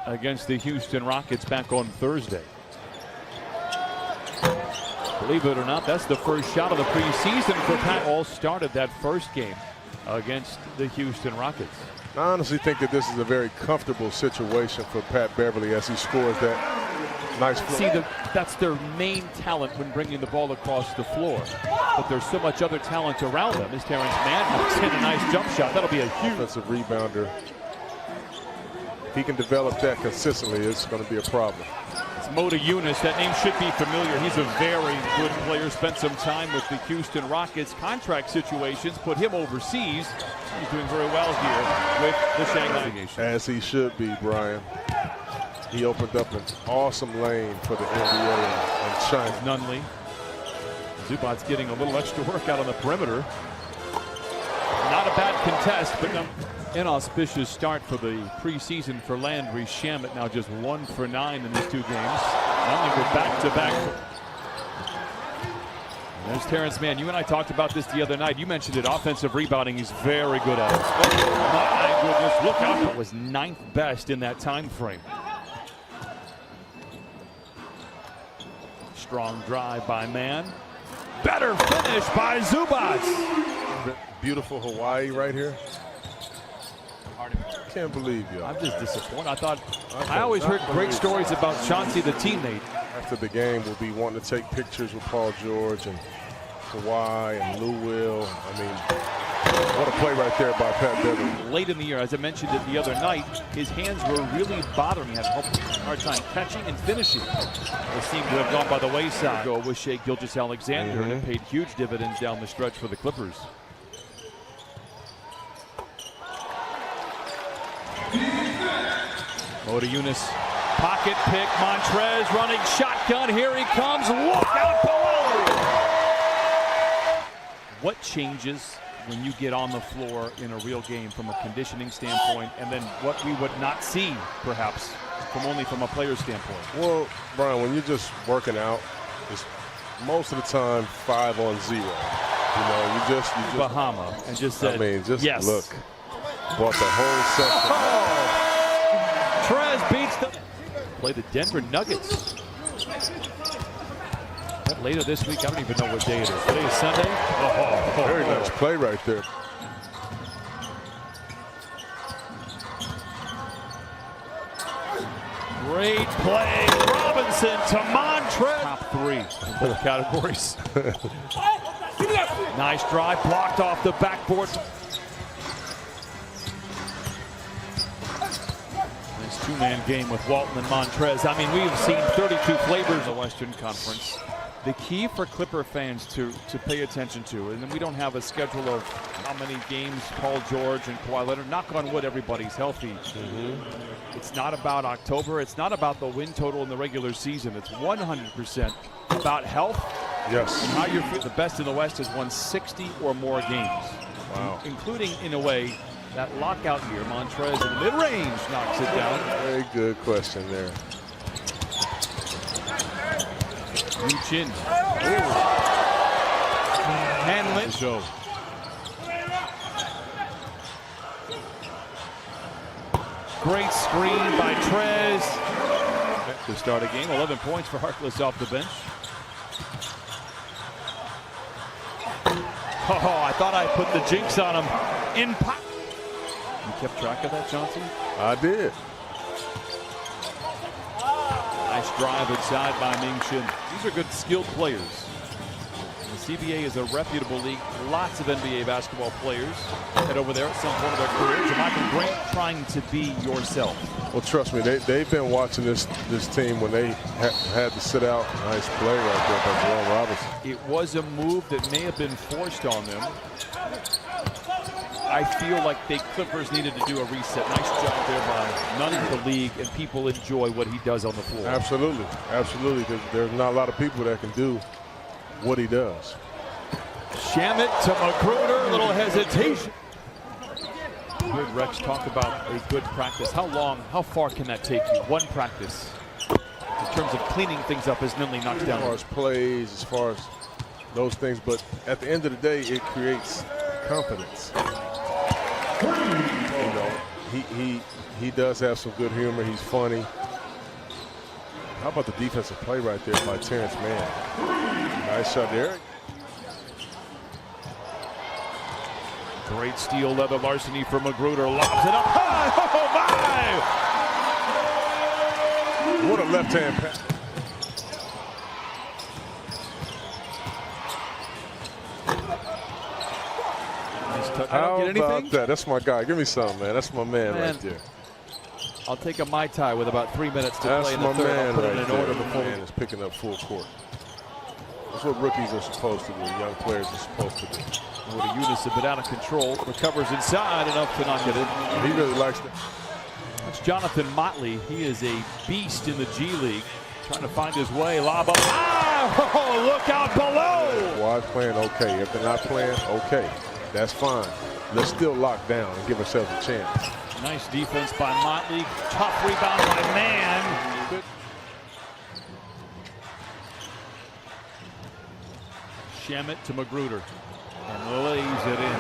against the Houston Rockets back on Thursday. Believe it or not, that's the first shot of the preseason for Pat. All started that first game against the Houston Rockets. I honestly think that this is a very comfortable situation for Pat Beverly as he scores that nice floor. See, that's their main talent when bringing the ball across the floor. But there's so much other talent around them. As Terrence Mann knocks in a nice jump shot. That'll be a huge offensive rebounder. If he can develop that consistently, it's going to be a problem. It's Mo Eunice. That name should be familiar. He's a very good player. Spent some time with the Houston Rockets. Contract situations put him overseas. He's doing very well here with the Shanghai. As he should be, Brian. He opened up an awesome lane for the NBA and China. Nunley. Zubac's getting a little extra work out on the perimeter. Not a bad contest, but no. Inauspicious start for the preseason for Landry Shamet. Now just 1 for 9 in these 2 games. Nunley with back-to-back. There's Terrence Mann. You and I talked about this the other night. You mentioned it. Offensive rebounding, he's very good at it. Oh, my goodness, look out. That was 9th best in that time frame. Strong drive by Mann. Better finish by Zubac. Beautiful Hawaii right here. Can't believe you. I'm just disappointed. I always heard great stories about Chauncey, the teammate. After the game, we'll be wanting to take pictures with Paul George and Kawhi and Lou Will. I mean, what a play right there by Pat Beverly. Late in the year, as I mentioned it the other night, his hands were really bothering him. He had a hard time catching and finishing. They seem to have gone by the wayside. Go with Shai Gilgeous-Alexander, and it paid huge dividends down the stretch for the Clippers. Mo Eunice, pocket pick, Montrez running shotgun, here he comes, look out below! What changes when you get on the floor in a real game from a conditioning standpoint, and then what we would not see, perhaps, only from a player's standpoint? Well, Brian, when you're just working out, it's most of the time 5 on 0. You know, you just Bahama, and just said, I mean, just yes. Look, brought the whole section. Oh! Trez beats them. Play the Denver Nuggets. But later this week, I don't even know what day it is. Today is Sunday. Very nice play right there. Great play. Robinson to Montrez. Top 3 in both categories. Nice drive, blocked off the backboard. Nice 2-man game with Walton and Montrez. I mean, we've seen 32 flavors of the Western Conference. The key for Clipper fans to pay attention to, and then we don't have a schedule of how many games Paul George and Kawhi Leonard. Knock on wood, everybody's healthy. It's not about October. It's not about the win total in the regular season. It's 100% about health. Yes. And how you're feeling. The best in the West has won 60 or more games. Wow. Including, in a way, that lockout year. Montrez in the mid-range knocks it down. Very good question there. Reach in. Hanlon. Show. Great screen by Trez. To start a game, 11 points for Harkless off the bench. Oh, I thought I put the jinx on him. In pop. You kept track of that, Johnson? I did. Nice drive inside by Ming Shin. These are good, skilled players. The CBA is a reputable league. Lots of NBA basketball players head over there at some point of their careers. Michael Grant trying to be yourself. Well, trust me, they've been watching this team when they had to sit out. Nice play right there by Jerome Robinson. It was a move that may have been forced on them. I feel like the Clippers needed to do a reset. Nice job there by none of the league, and people enjoy what he does on the floor. Absolutely, absolutely. There's not a lot of people that can do what he does. Shamet to Magruder, a little hesitation. Heard Rex talk about a good practice. How far can that take you? One practice in terms of cleaning things up as Nunley knocks down. As far as plays, as far as those things, but at the end of the day, it creates confidence. You know, he does have some good humor. He's funny. How about the defensive play right there by Terrence Mann? Nice shot there. Great steal, leather larceny for Magruder. Lobs it up high. Oh, my! What a left-hand pass. Nice touch. How I don't get about anything? that? That's my guy. Give me some, man. That's my man right there. I'll take a Mai Tai with about 3 minutes to That's play in the my third. man I'll put right it in there. order before Man is picking up full court. That's what rookies are supposed to do. Young players are supposed to do. Eunice a bit out of control. Recovers inside enough to not get it. He really likes that. That's Jonathan Motley. He is a beast in the G League. Trying to find his way. Lob up. Ah! Oh, look out below. Why playing okay? If they're not playing, okay. That's fine. Let's still lock down and give ourselves a chance. Nice defense by Motley. Tough rebound by Mann. Good. Shamet to Magruder. And lays it in.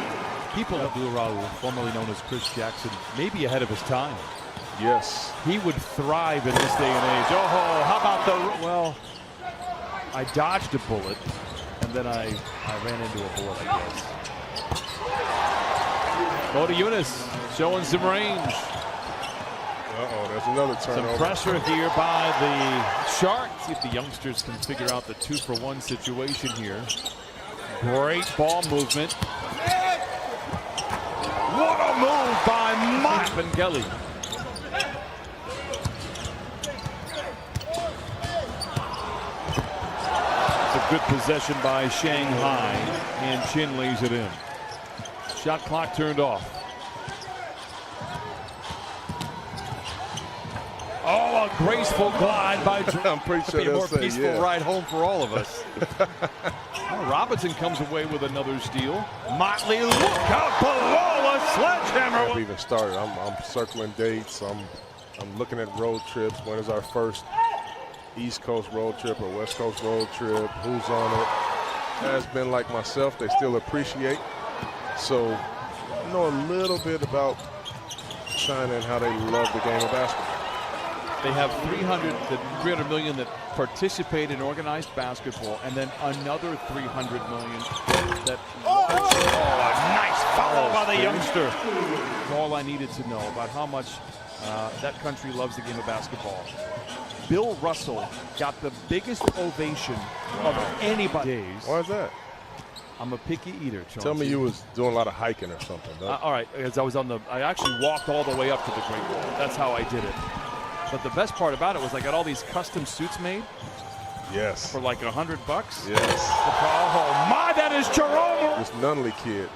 People at Blue Raul, formerly known as Chris Jackson, maybe ahead of his time. Yes. He would thrive in this day and age. Oh, how about the, well, I dodged a bullet, and then I ran into a bullet, I guess. Go to Eunice, showing some range. Uh-oh, there's another turnover. Some pressure here by the Sharks. See if the youngsters can figure out the 2-for-1 situation here. Great ball movement. What a move by Mike and Kelly. It's a good possession by Shanghai, and Chin lays it in. Shot clock turned off. Oh, a graceful glide by I'm pretty sure be a more they'll say, peaceful yeah. ride home for all of us. Well, Robinson comes away with another steal. Motley, look out below, a sledgehammer. I've even started. I'm circling dates. I'm looking at road trips. When is our first East Coast road trip or West Coast road trip? Who's on it? Has been like myself. They still appreciate. So I know a little bit about China and how they love the game of basketball. They have 300 million that participate in organized basketball, and then another 300 million that watch. Oh, a nice follow by the youngster. That's all I needed to know about how much that country loves the game of basketball. Bill Russell got the biggest ovation of anybody. Why is that? I'm a picky eater, Chauncey. Tell me you was doing a lot of hiking or something. All right, as I actually walked all the way up to the Great Wall. That's how I did it. But the best part about it was I got all these custom suits made. Yes. For like $100. Yes. Oh my, that is Jerome. This Nunley kid,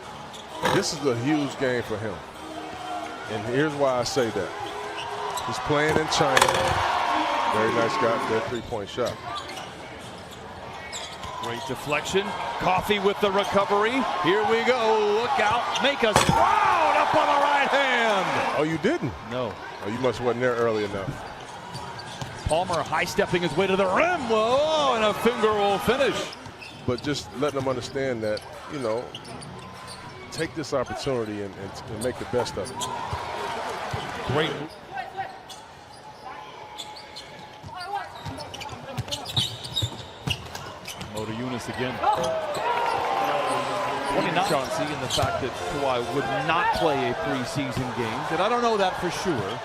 this is a huge game for him. And here's why I say that. He's playing in China. Very nice guy, that three-point shot. Great deflection. Coffee with the recovery. Here we go. Look out. Make us proud up on the right hand. Oh, you didn't? No. Oh, you must wasn't there early enough. Palmer high-stepping his way to the rim. Whoa, and a finger will finish. But just letting them understand that, you know, take this opportunity and make the best of it. Great. Mo to Eunice again. 29 Chauncey, in the fact that Kawhi would not play a preseason game. And I don't know that for sure.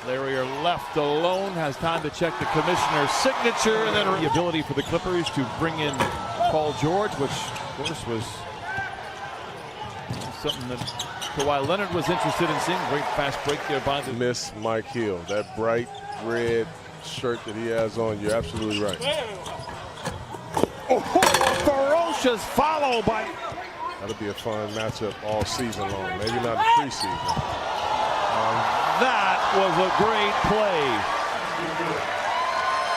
Larry are left alone, has time to check the commissioner's signature, and then the ability for the Clippers to bring in Paul George, which of course was something that Kawhi Leonard was interested in seeing. Great fast break there by the Miss Mike Hill, that bright red shirt that he has on, you're absolutely right. Oh, ferocious follow by. That'll be a fun matchup all season long, maybe not in preseason. That was a great play.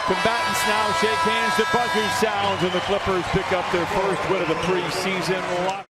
Combatants now shake hands, the buzzer sounds, and the Clippers pick up their first win of the preseason.